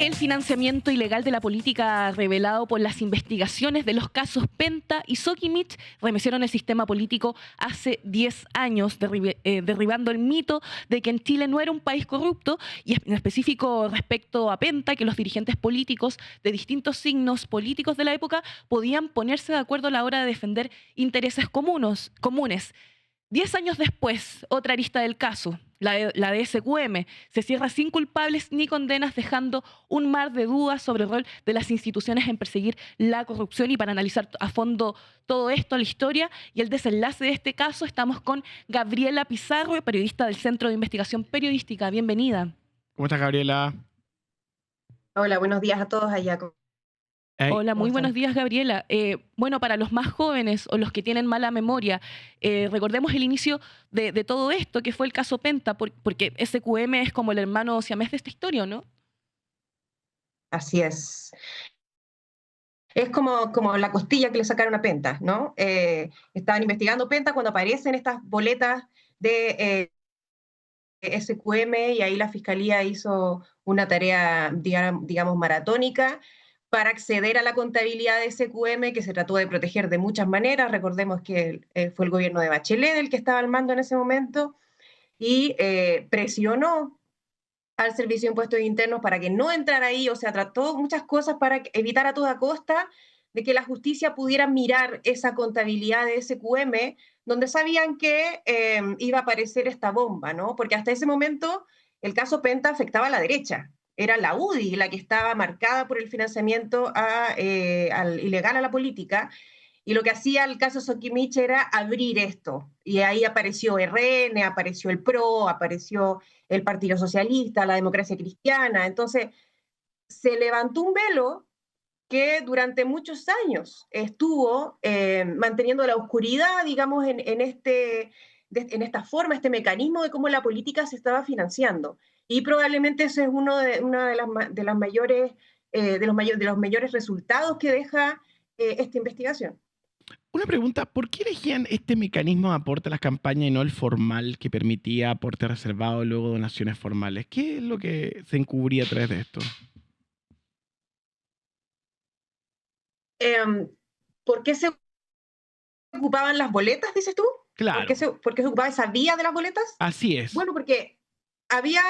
El financiamiento ilegal de la política revelado por las investigaciones de los casos Penta y Sokimich remecieron el sistema político hace 10 años, derribando el mito de que en Chile no era un país corrupto, y en específico respecto a Penta, que los dirigentes políticos de distintos signos políticos de la época podían ponerse de acuerdo a la hora de defender intereses comunes. 10 años después, otra arista del caso, la de SQM, se cierra sin culpables ni condenas, dejando un mar de dudas sobre el rol de las instituciones en perseguir la corrupción. Y para analizar a fondo todo esto, la historia y el desenlace de este caso, estamos con Gabriela Pizarro, periodista del Centro de Investigación Periodística. Bienvenida. ¿Cómo estás, Gabriela? Hola, buenos días a todos allá. Hey, Hola, ¿Cómo muy buenos están? días, Gabriela. Bueno, para los más jóvenes o los que tienen mala memoria, recordemos el inicio de todo esto, que fue el caso Penta, porque SQM es como el hermano siamés de esta historia, ¿no? Así es. Es como la costilla que le sacaron a Penta, ¿no? Estaban investigando Penta cuando aparecen estas boletas de SQM y ahí la fiscalía hizo una tarea, digamos, maratónica para acceder a la contabilidad de SQM, que se trató de proteger de muchas maneras. Recordemos que fue el gobierno de Bachelet el que estaba al mando en ese momento y presionó al Servicio de Impuestos Internos para que no entrara ahí, o sea, trató muchas cosas para evitar a toda costa de que la justicia pudiera mirar esa contabilidad de SQM, donde sabían que iba a aparecer esta bomba, ¿no? Porque hasta ese momento el caso Penta afectaba a la derecha. Era la UDI la que estaba marcada por el financiamiento al ilegal a la política, y lo que hacía el caso Sokimich era abrir esto. Y ahí apareció RN, apareció el PRO, apareció el Partido Socialista, la Democracia Cristiana. Entonces, se levantó un velo que durante muchos años estuvo manteniendo la oscuridad, digamos, en esta forma, este mecanismo de cómo la política se estaba financiando. Y probablemente ese es una de las mayores, de los mayores resultados que deja esta investigación. una pregunta, ¿por qué elegían este mecanismo de aporte a las campañas y no el formal que permitía aporte reservado y luego donaciones formales? ¿Qué es lo que se encubría a través de esto? Eh, ¿Por qué se ocupaban las boletas, dices tú? Claro, ¿Por qué se ocupaba esa vía de las boletas? así es. Bueno, porque había,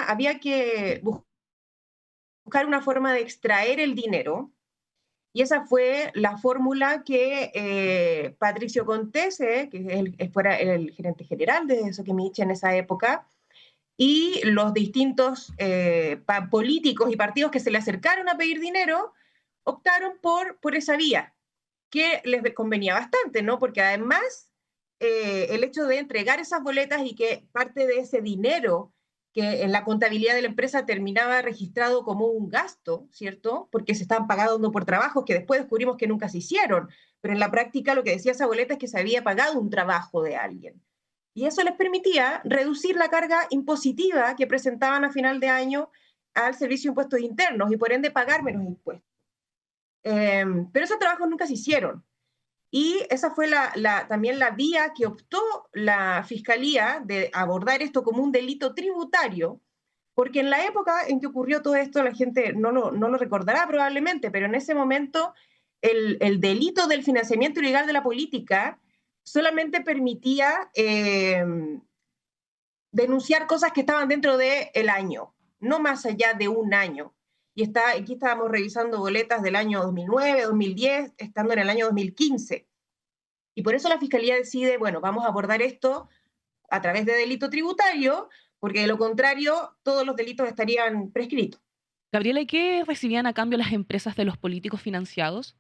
había que buscar una forma de extraer el dinero, y esa fue la fórmula que Patricio Contese, que fuera el gerente general de Sokimich en esa época, y los distintos políticos y partidos que se le acercaron a pedir dinero, optaron por esa vía, que les convenía bastante, ¿no? Porque además el hecho de entregar esas boletas y que parte de ese dinero que en la contabilidad de la empresa terminaba registrado como un gasto, ¿cierto? Porque se estaban pagando por trabajos que después descubrimos que nunca se hicieron, pero en la práctica lo que decía esa boleta es que se había pagado un trabajo de alguien. Y eso les permitía reducir la carga impositiva que presentaban a final de año al Servicio de Impuestos Internos y por ende pagar menos impuestos. Pero esos trabajos nunca se hicieron. Y esa fue también la vía que optó la Fiscalía de abordar esto como un delito tributario, porque en la época en que ocurrió todo esto, la gente no lo recordará probablemente, pero en ese momento el delito del financiamiento ilegal de la política solamente permitía denunciar cosas que estaban dentro del año, no más allá de un año. Y aquí estábamos revisando boletas del año 2009, 2010, estando en el año 2015. Y por eso la Fiscalía decide, bueno, vamos a abordar esto a través de delito tributario, porque de lo contrario todos los delitos estarían prescritos. Gabriela, ¿y qué recibían a cambio las empresas de los políticos financiados?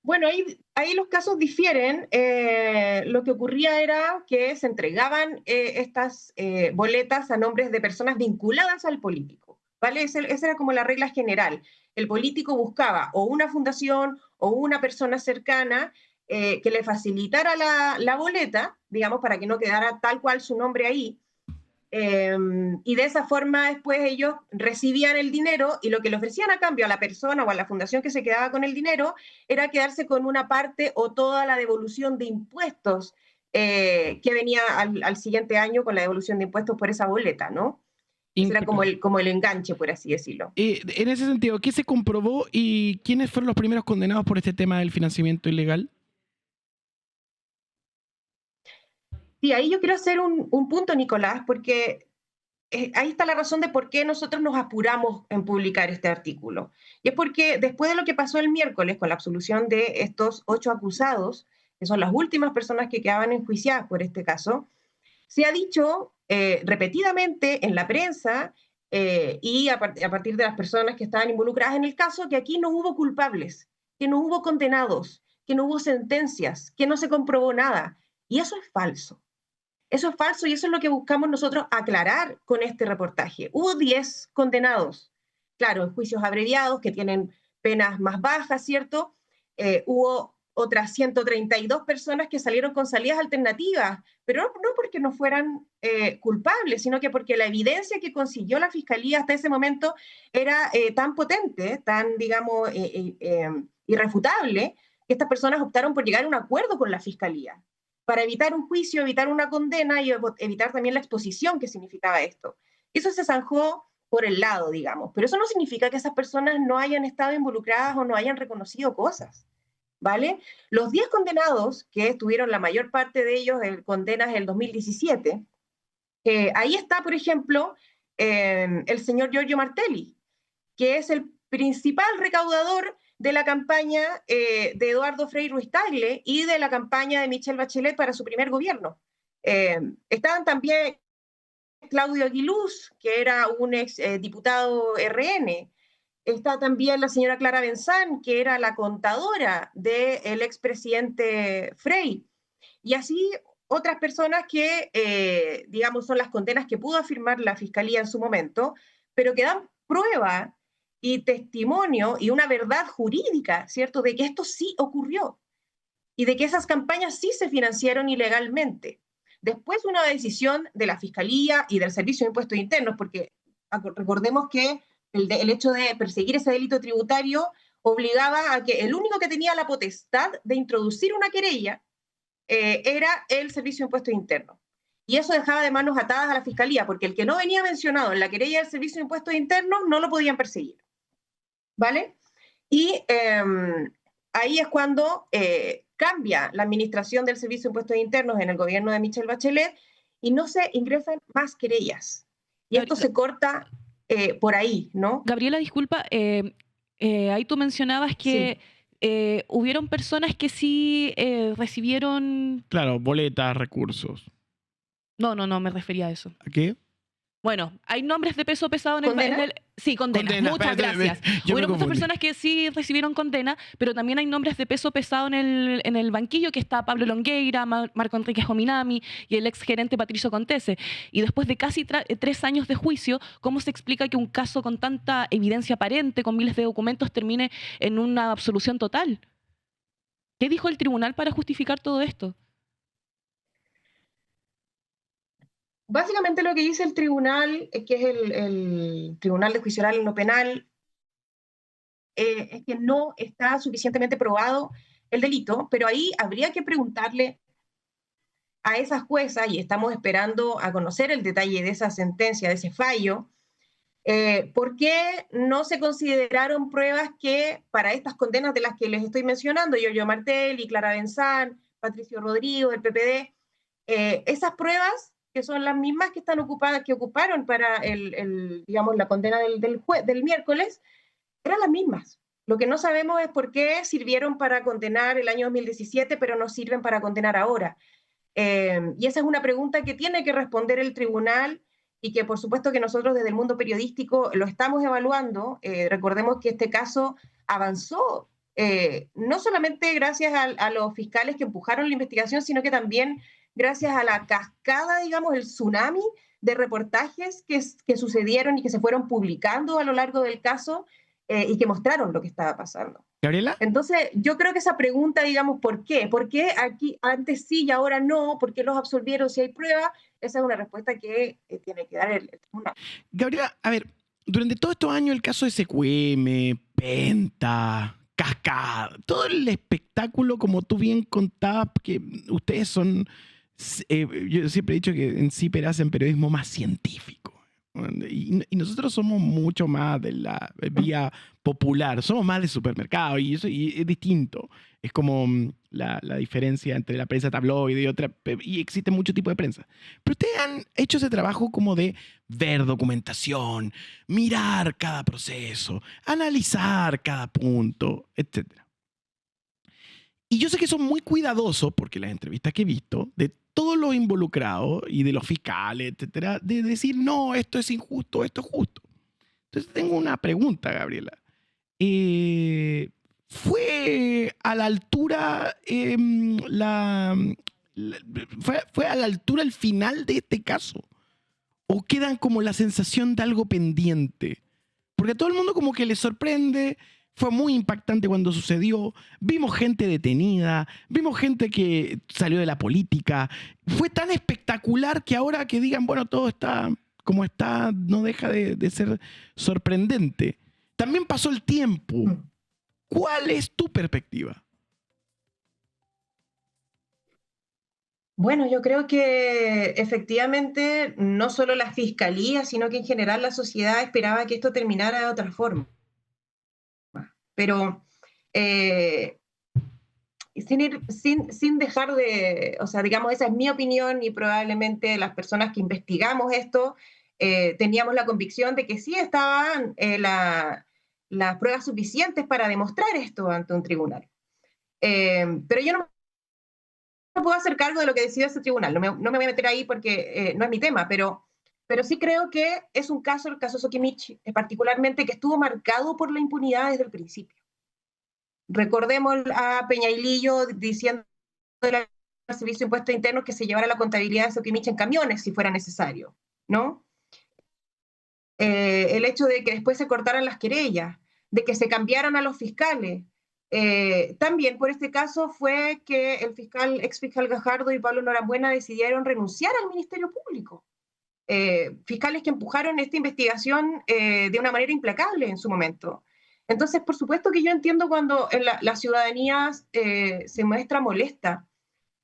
Bueno, ahí los casos difieren. Lo que ocurría era que se entregaban estas boletas a nombres de personas vinculadas al político, ¿vale? Esa era como la regla general. El político buscaba o una fundación o una persona cercana que le facilitara la boleta, digamos, para que no quedara tal cual su nombre ahí, y de esa forma después ellos recibían el dinero y lo que le ofrecían a cambio a la persona o a la fundación que se quedaba con el dinero era quedarse con una parte o toda la devolución de impuestos que venía al siguiente año con la devolución de impuestos por esa boleta, ¿no? Ese era como el enganche, por así decirlo. En ese sentido, ¿qué se comprobó y quiénes fueron los primeros condenados por este tema del financiamiento ilegal? Sí, ahí yo quiero hacer un punto, Nicolás, porque ahí está la razón de por qué nosotros nos apuramos en publicar este artículo. Y es porque después de lo que pasó el miércoles con la absolución de estos 8 acusados, que son las últimas personas que quedaban enjuiciadas por este caso, se ha dicho repetidamente en la prensa y a partir de las personas que estaban involucradas en el caso que aquí no hubo culpables, que no hubo condenados, que no hubo sentencias, que no se comprobó nada. Y eso es falso. Eso es falso y eso es lo que buscamos nosotros aclarar con este reportaje. Hubo 10 condenados, claro, en juicios abreviados que tienen penas más bajas, ¿cierto? Hubo otras 132 personas que salieron con salidas alternativas, pero no porque no fueran culpables, sino que porque la evidencia que consiguió la Fiscalía hasta ese momento era tan potente, tan, digamos, irrefutable, que estas personas optaron por llegar a un acuerdo con la Fiscalía para evitar un juicio, evitar una condena y evitar también la exposición que significaba esto. Eso se zanjó por el lado, digamos, pero eso no significa que esas personas no hayan estado involucradas o no hayan reconocido cosas, ¿vale? Los 10 condenados, que tuvieron la mayor parte de ellos condenas en el 2017, ahí está, por ejemplo, el señor Giorgio Martelli, que es el principal recaudador de la campaña de Eduardo Frei Ruiz-Tagle y de la campaña de Michelle Bachelet para su primer gobierno. Estaban también Claudio Aguiluz, que era un ex diputado RN. Está también la señora Clara Benzán, que era la contadora del expresidente Frei. Y así otras personas que, digamos, son las condenas que pudo afirmar la Fiscalía en su momento, pero que dan prueba y testimonio y una verdad jurídica, ¿cierto?, de que esto sí ocurrió y de que esas campañas sí se financiaron ilegalmente. Después una decisión de la Fiscalía y del Servicio de Impuestos Internos, porque recordemos que el hecho de perseguir ese delito tributario obligaba a que el único que tenía la potestad de introducir una querella era el Servicio de Impuestos Internos. Y eso dejaba de manos atadas a la Fiscalía, porque el que no venía mencionado en la querella del Servicio de Impuestos Internos no lo podían perseguir. ¿Vale? Y ahí es cuando cambia la administración del Servicio de Impuestos Internos en el gobierno de Michelle Bachelet y no se ingresan más querellas. Y esto se corta por ahí, ¿no? Gabriela, disculpa, ahí tú mencionabas que hubieron personas que sí recibieron... Claro, boletas, recursos. No, me refería a eso. ¿A qué? Bueno, hay nombres de peso pesado en el... Sí, condenas. Condena, Muchas gracias. Hubieron muchas personas que sí recibieron condena, pero también hay nombres de peso pesado en el banquillo, que está Pablo Longueira, Marco Enrique Jominami y el exgerente Patricio Contese. Y después de casi 3 años de juicio, ¿cómo se explica que un caso con tanta evidencia aparente, con miles de documentos, termine en una absolución total? ¿Qué dijo el tribunal para justificar todo esto? Básicamente lo que dice el tribunal, que es el Tribunal de Juicio Oral y No Penal, es que no está suficientemente probado el delito, pero ahí habría que preguntarle a esas juezas, y estamos esperando a conocer el detalle de esa sentencia, de ese fallo, ¿por qué no se consideraron pruebas que para estas condenas de las que les estoy mencionando, Giorgio Martelli, Clara Benzán, Patricio Rodrigo, del PPD, esas pruebas que son las mismas que están ocupadas, que ocuparon para digamos, la condena del miércoles, eran las mismas. Lo que no sabemos es por qué sirvieron para condenar el año 2017, pero no sirven para condenar ahora. Y esa es una pregunta que tiene que responder el tribunal y que por supuesto que nosotros desde el mundo periodístico lo estamos evaluando. Recordemos que este caso avanzó no solamente gracias a los fiscales que empujaron la investigación, sino que también gracias a la cascada, digamos, el tsunami de reportajes que sucedieron y que se fueron publicando a lo largo del caso y que mostraron lo que estaba pasando. ¿Gabriela? Entonces, yo creo que esa pregunta, digamos, ¿por qué? ¿Por qué aquí antes sí y ahora no? ¿Por qué los absolvieron si hay pruebas? Esa es una respuesta que tiene que dar el tribunal. Gabriela, a ver, durante todos estos años el caso de SQM, Penta, Cascada, todo el espectáculo, como tú bien contabas, que ustedes son Yo siempre he dicho que en CIPER hacen periodismo más científico. Y nosotros somos mucho más de la vía popular, somos más de supermercado y eso y es distinto. Es como la diferencia entre la prensa tabloide y otra, y existe mucho tipo de prensa. Pero ustedes han hecho ese trabajo como de ver documentación, mirar cada proceso, analizar cada punto, etcétera. Y yo sé que son muy cuidadosos, porque las entrevistas que he visto, de todos los involucrados y de los fiscales, etcétera, de decir, no, esto es injusto, esto es justo. Entonces tengo una pregunta, Gabriela. ¿Fue a la altura fue a la altura el final de este caso? ¿O quedan como la sensación de algo pendiente? Porque a todo el mundo como que le sorprende. Fue muy impactante cuando sucedió. Vimos gente detenida, vimos gente que salió de la política. Fue tan espectacular que ahora que digan, bueno, todo está como está, no deja de ser sorprendente. También pasó el tiempo. ¿Cuál es tu perspectiva? Bueno, yo creo que efectivamente no solo la fiscalía, sino que en general la sociedad esperaba que esto terminara de otra forma. Pero sin dejar de, o sea, digamos, esa es mi opinión y probablemente las personas que investigamos esto teníamos la convicción de que sí estaban las pruebas suficientes para demostrar esto ante un tribunal. Pero yo no puedo hacer cargo de lo que decida ese tribunal, no me voy a meter ahí porque no es mi tema, pero sí creo que es un caso, el caso Sokimich, particularmente, que estuvo marcado por la impunidad desde el principio. Recordemos a Peñailillo diciendo al Servicio de Impuestos Internos que se llevara la contabilidad de Sokimich en camiones si fuera necesario, ¿no? El hecho de que después se cortaran las querellas, de que se cambiaran a los fiscales. También por este caso fue que el ex fiscal Gajardo y Pablo Norambuena decidieron renunciar al Ministerio Público. Fiscales que empujaron esta investigación de una manera implacable en su momento. Entonces, por supuesto que yo entiendo cuando la ciudadanía se muestra molesta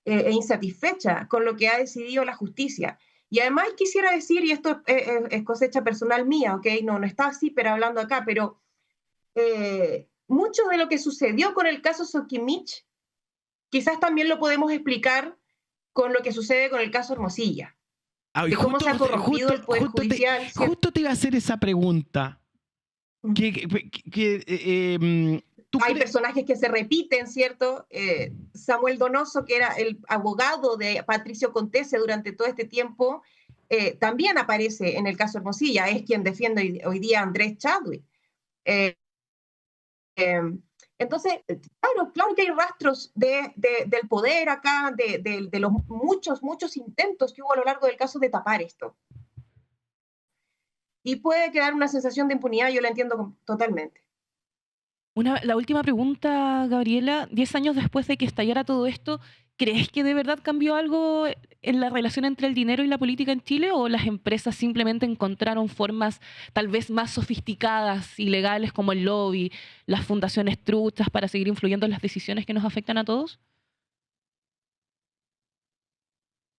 e insatisfecha con lo que ha decidido la justicia. Y además quisiera decir, y esto es cosecha personal mía, ¿ok? No está así, pero hablando acá, pero mucho de lo que sucedió con el caso Sokimich, quizás también lo podemos explicar con lo que sucede con el caso Hermosilla. Ah, de cómo se ha corrompido el Poder Judicial. Justo te iba a hacer esa pregunta. Hay personajes que se repiten, ¿cierto? Samuel Donoso, que era el abogado de Patricio Contese durante todo este tiempo, también aparece en el caso Hermosilla, es quien defiende hoy día a Andrés Chadwick. Entonces, claro que hay rastros del poder acá, de los muchos intentos que hubo a lo largo del caso de tapar esto. Y puede quedar una sensación de impunidad, yo la entiendo totalmente. La última pregunta, Gabriela. 10 años después de que estallara todo esto, ¿crees que de verdad cambió algo en la relación entre el dinero y la política en Chile, o las empresas simplemente encontraron formas tal vez más sofisticadas y legales, como el lobby, las fundaciones truchas, para seguir influyendo en las decisiones que nos afectan a todos?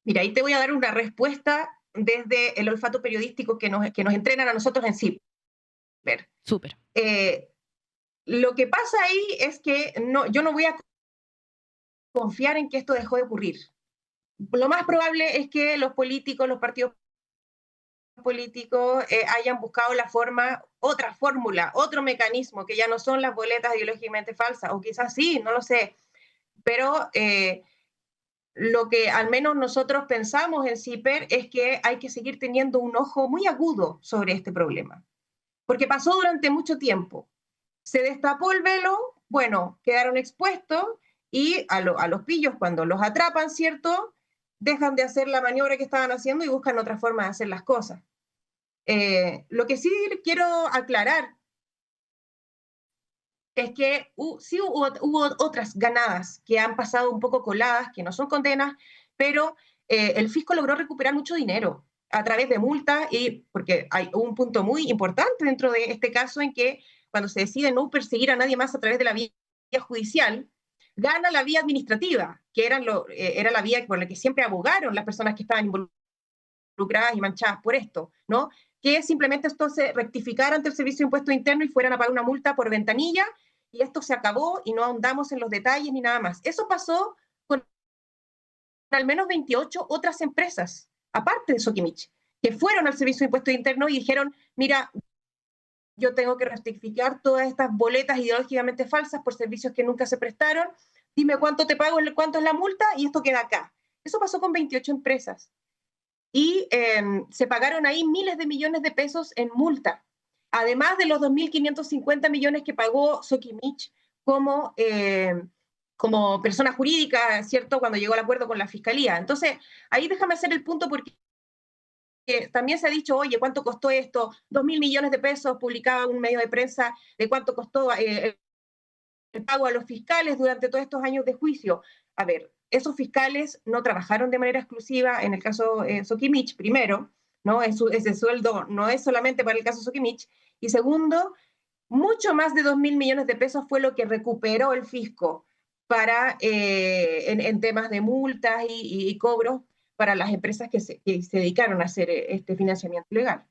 Mira, ahí te voy a dar una respuesta desde el olfato periodístico que nos entrenan a nosotros en CIPER. Súper. Lo que pasa ahí es que yo no voy a confiar en que esto dejó de ocurrir. Lo más probable es que los políticos, los partidos políticos hayan buscado otra fórmula, otro mecanismo, que ya no son las boletas ideológicamente falsas, o quizás sí, no lo sé. Pero lo que al menos nosotros pensamos en CIPER es que hay que seguir teniendo un ojo muy agudo sobre este problema. Porque pasó durante mucho tiempo. Se destapó el velo, bueno, quedaron expuestos y a los pillos, cuando los atrapan, ¿cierto?, dejan de hacer la maniobra que estaban haciendo y buscan otra forma de hacer las cosas. Lo que sí quiero aclarar es que sí hubo otras ganadas que han pasado un poco coladas, que no son condenas, pero el fisco logró recuperar mucho dinero a través de multas, porque hay un punto muy importante dentro de este caso en que cuando se decide no perseguir a nadie más a través de la vía judicial, gana la vía administrativa, que era la vía por la que siempre abogaron las personas que estaban involucradas y manchadas por esto, ¿no? Que simplemente esto se rectificara ante el Servicio de Impuestos Internos y fueran a pagar una multa por ventanilla, y esto se acabó y no ahondamos en los detalles ni nada más. Eso pasó con al menos 28 otras empresas, aparte de Sokimich, que fueron al Servicio de Impuestos Internos y dijeron, mira, yo tengo que rectificar todas estas boletas ideológicamente falsas por servicios que nunca se prestaron, dime cuánto te pago, cuánto es la multa, y esto queda acá. Eso pasó con 28 empresas. Y se pagaron ahí miles de millones de pesos en multa, además de los 2.550 millones que pagó Sokimich como persona jurídica, ¿cierto?, cuando llegó al acuerdo con la Fiscalía. Entonces, ahí déjame hacer el punto porque también se ha dicho, oye, ¿cuánto costó esto? 2.000 millones de pesos, publicaba un medio de prensa de cuánto costó el pago a los fiscales durante todos estos años de juicio. A ver, esos fiscales no trabajaron de manera exclusiva en el caso Sokimich, primero, ¿no? Ese sueldo no es solamente para el caso Sokimich, y segundo, mucho más de 2.000 millones de pesos fue lo que recuperó el fisco para, en temas de multas y cobros para las empresas que se dedicaron a hacer este financiamiento ilegal.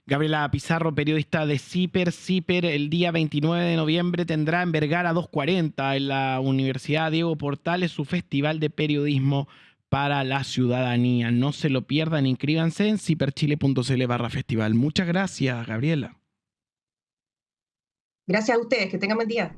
Gabriela Pizarro, periodista de CIPER. CIPER el día 29 de noviembre tendrá en Vergara 240 en la Universidad Diego Portales su festival de periodismo para la ciudadanía. No se lo pierdan, inscríbanse en ciperchile.cl/festival. Muchas gracias, Gabriela. Gracias a ustedes, que tengan buen día.